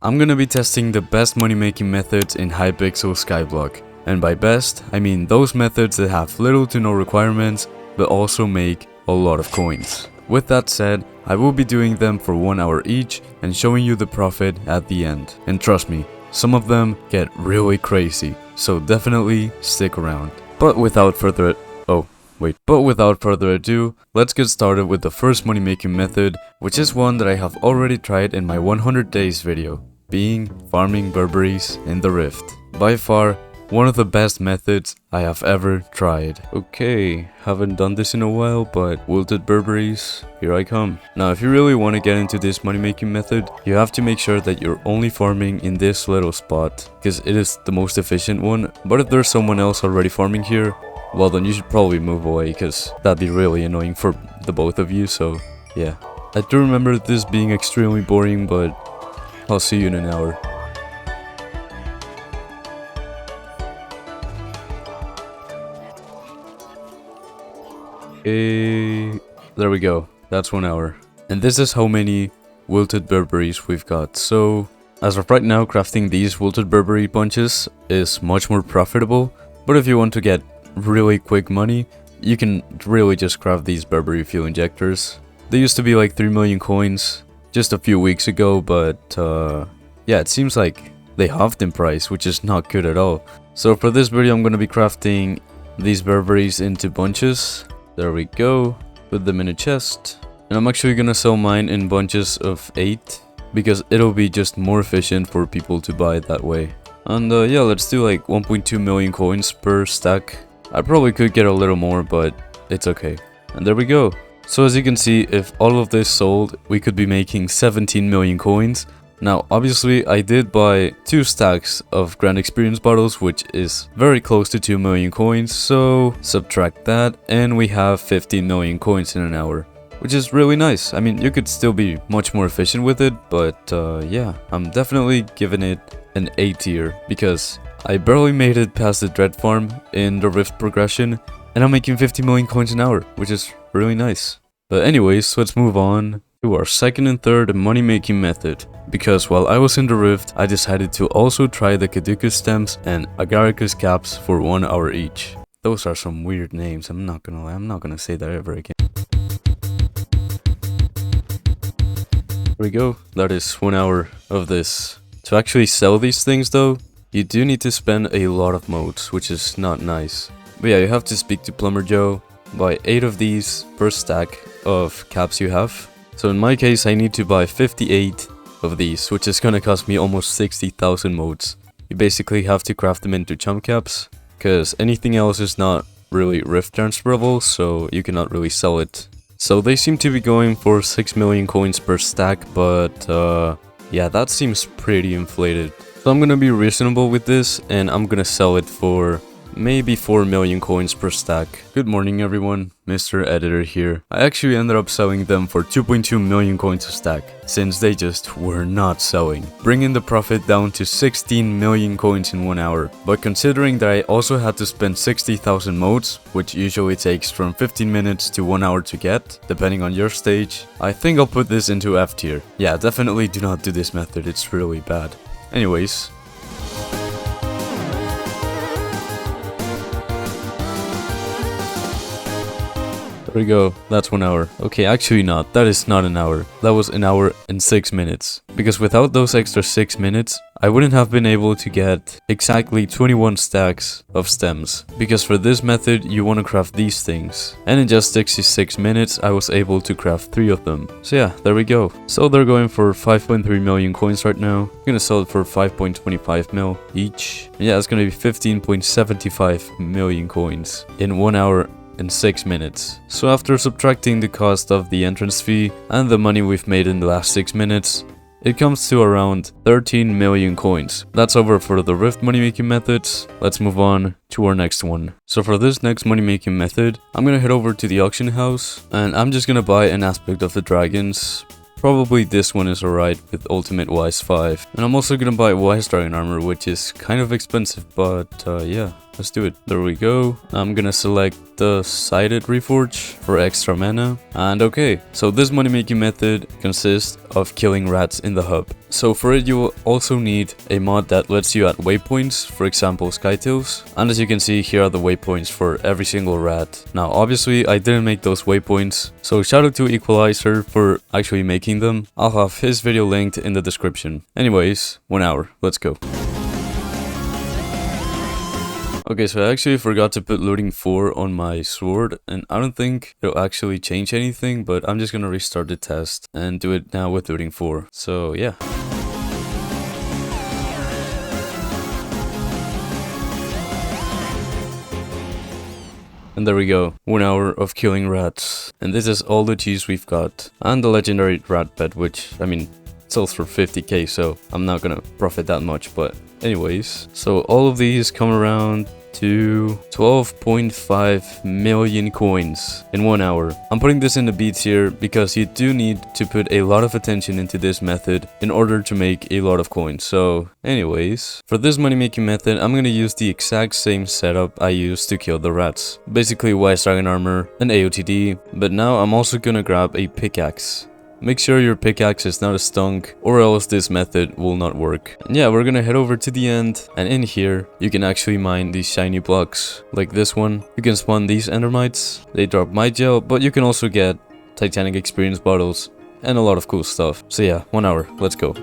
I'm gonna be testing the best money making methods in hypixel skyblock. And by best, I mean those methods that have little to no requirements, but also make a lot of coins. With that said, I will be doing them for 1 hour each and showing you the profit at the end. And trust me, some of them get really crazy, so definitely stick around. But without further ado, let's get started with the first money making method, which is one that I have already tried in my 100 days video, being farming Burberries in the Rift. By far, one of the best methods I have ever tried. Okay, haven't done this in a while, but wilted Burberries, here I come. Now, if you really want to get into this money making method, you have to make sure that you're only farming in this little spot, because it is the most efficient one. But if there's someone else already farming here, well then you should probably move away, because that'd be really annoying for the both of you, so yeah. I do remember this being extremely boring, but I'll see you in an hour. Okay, there we go, that's 1 hour. And this is how many wilted Burberries we've got. So, as of right now, crafting these wilted Burberry bunches is much more profitable, but if you want to get really quick money, you can really just craft these Burberry fuel injectors. They used to be like 3 million coins just a few weeks ago, but yeah, it seems like they halved in price, which is not good at all. So for this video, I'm going to be crafting these Burberries into bunches. There we go, put them in a chest. And I'm actually going to sell mine in bunches of 8, because it'll be just more efficient for people to buy it that way. And yeah, let's do like 1.2 million coins per stack. I probably could get a little more, but it's okay. And there we go. So as you can see, if all of this sold, we could be making 17 million coins. Now, obviously, I did buy 2 stacks of Grand Experience bottles, which is very close to 2 million coins. So subtract that, and we have 15 million coins in an hour, which is really nice. I mean, you could still be much more efficient with it, but yeah, I'm definitely giving it an A tier, because I barely made it past the Dread Farm in the Rift progression, and I'm making 50 million coins an hour, which is really nice. But anyways, let's move on to our second and third money making method, because while I was in the Rift, I decided to also try the Caduceus stems and Agaricus caps for 1 hour each. Those are some weird names, I'm not gonna lie, I'm not gonna say that ever again. There we go, that is 1 hour of this. To actually sell these things though, you do need to spend a lot of motes, which is not nice. But yeah, you have to speak to Plumber Joe, buy 8 of these per stack of caps you have. So in my case, I need to buy 58 of these, which is gonna cost me almost 60,000 motes. You basically have to craft them into chump caps, because anything else is not really rift transferable, so you cannot really sell it. So they seem to be going for 6 million coins per stack, but yeah, that seems pretty inflated. So I'm gonna be reasonable with this, and I'm gonna sell it for maybe 4 million coins per stack. Good morning everyone, Mr. Editor here. I actually ended up selling them for 2.2 million coins a stack, since they just were not selling, bringing the profit down to 16 million coins in 1 hour. But considering that I also had to spend 60,000 motes, which usually takes from 15 minutes to 1 hour to get, depending on your stage, I think I'll put this into F tier. Yeah, definitely do not do this method, it's really bad. Anyways, there we go, that's 1 hour. Okay, actually not, that is not an hour. That was an hour and 6 minutes. Because without those extra 6 minutes, I wouldn't have been able to get exactly 21 stacks of stems. Because for this method, you want to craft these things. And in just 66 minutes, I was able to craft 3 of them. So yeah, there we go. So they're going for 5.3 million coins right now. I'm gonna sell it for 5.25 mil each. And yeah, it's gonna be 15.75 million coins in 1 hour in 6 minutes. So after subtracting the cost of the entrance fee and the money we've made in the last 6 minutes, it comes to around 13 million coins. That's over for the Rift money making methods. Let's move on to our next one. So for this next money making method, I'm gonna head over to the auction house, and I'm just gonna buy an aspect of the dragons. Probably this one is alright with ultimate wise 5. And I'm also gonna buy wise dragon armor, which is kind of expensive, but yeah. let's do it. There we go. I'm gonna select the sided reforge for extra mana. And okay, so this money making method consists of killing rats in the hub. So for it you will also need a mod that lets you add waypoints, for example skytails. And as you can see, here are the waypoints for every single rat. Now obviously I didn't make those waypoints, so shout out to Equalizer for actually making them. I'll have his video linked in the description. Anyways, 1 hour, let's go. Okay, so I actually forgot to put looting 4 on my sword, and I don't think it'll actually change anything, but I'm just gonna restart the test and do it now with looting 4. So yeah. And there we go, 1 hour of killing rats. And this is all the cheese we've got. And the legendary rat pet, which, I mean, sells for 50k, so I'm not gonna profit that much, but anyways. So all of these come around to 12.5 million coins in 1 hour. I'm putting this in the beats here because you do need to put a lot of attention into this method in order to make a lot of coins. So anyways, for this money making method, I'm gonna use the exact same setup I used to kill the rats. Basically Wise Dragon Armor and AOTD, but now I'm also gonna grab a pickaxe. Make sure your pickaxe is not a stunk, or else this method will not work. And yeah, we're gonna head over to the end, and in here you can actually mine these shiny blocks like this one. You can spawn these endermites, they drop my gel, but you can also get Titanic experience bottles and a lot of cool stuff. So yeah, 1 hour, let's go.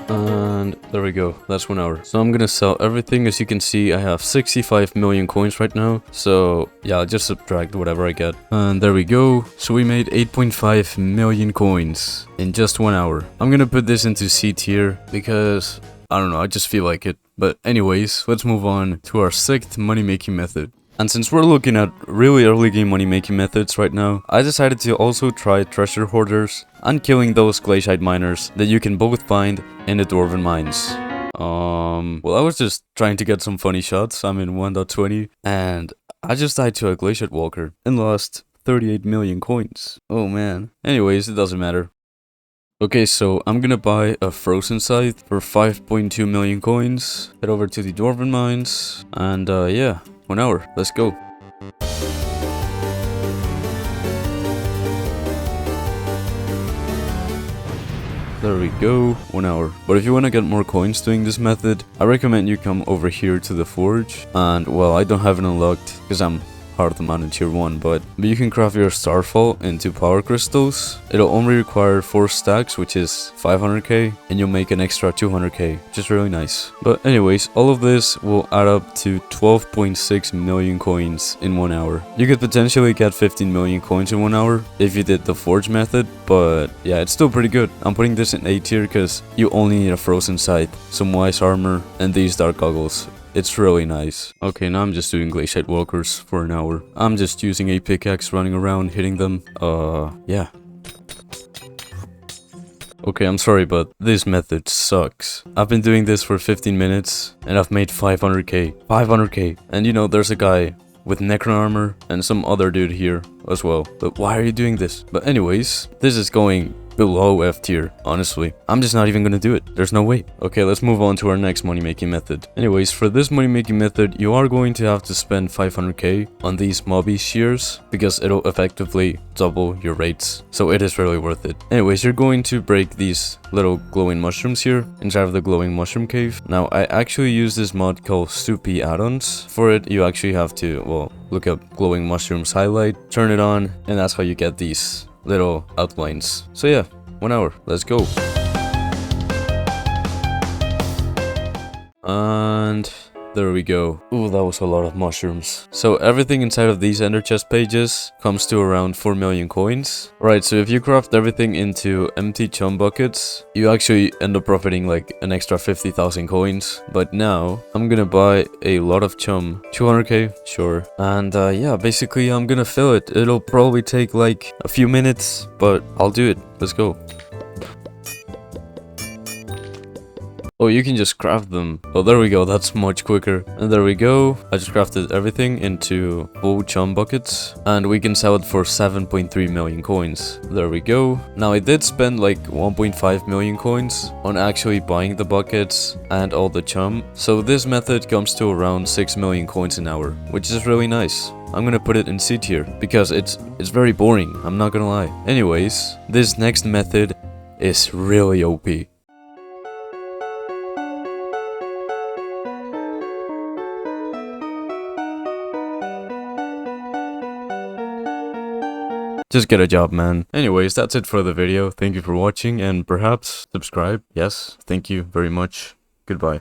And there we go, that's 1 hour. So I'm gonna sell everything. As you can see, I have 65 million coins right now. So yeah, I'll just subtract whatever I get. And there we go. So we made 8.5 million coins in just 1 hour. I'm gonna put this into C tier because I don't know, I just feel like it. But anyways, let's move on to our 6th money making method. And since we're looking at really early game money making methods right now, I decided to also try treasure hoarders and killing those glaciate miners that you can both find in the dwarven mines. Well, I was just trying to get some funny shots. I'm in 1.20 and I just died to a glaciate walker and lost 38 million coins. Oh man. Anyways, it doesn't matter. Okay, so I'm gonna buy a frozen scythe for 5.2 million coins. Head over to the dwarven mines and yeah. 1 hour, let's go. There we go, 1 hour. But if you want to get more coins doing this method, I recommend you come over here to the forge. And well, I don't have it unlocked because I'm hard to mount in tier 1, but you can craft your starfall into power crystals. It'll only require 4 stacks, which is 500k, and you'll make an extra 200k, which is really nice. But anyways, all of this will add up to 12.6 million coins in 1 hour. You could potentially get 15 million coins in 1 hour if you did the forge method, but yeah, it's still pretty good. I'm putting this in A tier because you only need a frozen scythe, some wise armor, and these dark goggles. It's really nice. Okay, now I'm just doing glaciate walkers for an hour. I'm just using a pickaxe, running around, hitting them. Yeah. Okay, I'm sorry, but this method sucks. I've been doing this for 15 minutes, and I've made 500k. 500k. And you know, there's a guy with necron armor, and some other dude here as well. But why are you doing this? But anyways, this is going below F tier, honestly. I'm just not even gonna do it. There's no way. Okay, let's move on to our next money making method. Anyways, for this money making method, you are going to have to spend 500k on these mobby shears because it'll effectively double your rates. So it is really worth it. Anyways, you're going to break these little glowing mushrooms here inside of the glowing mushroom cave. Now, I actually use this mod called Soupy Add-ons. For it, you actually have to, well, look up glowing mushrooms highlight, turn it on, and that's how you get these little outlines. So yeah, 1 hour, let's go. And there we go. Ooh, that was a lot of mushrooms. So everything inside of these ender chest pages comes to around 4 million coins. Right, so if you craft everything into empty chum buckets, you actually end up profiting like an extra 50,000 coins. But now, I'm gonna buy a lot of chum. 200k, sure. And yeah, basically I'm gonna fill it. It'll probably take like a few minutes, but I'll do it. Let's go. Oh, you can just craft them. Oh, there we go. That's much quicker. And there we go. I just crafted everything into full chum buckets. And we can sell it for 7.3 million coins. There we go. Now, I did spend like 1.5 million coins on actually buying the buckets and all the chum. So this method comes to around 6 million coins an hour, which is really nice. I'm gonna put it in C tier because it's very boring. I'm not gonna lie. Anyways, this next method is really OP. Just get a job, man. Anyways, that's it for the video. Thank you for watching and perhaps subscribe. Yes, thank you very much. Goodbye.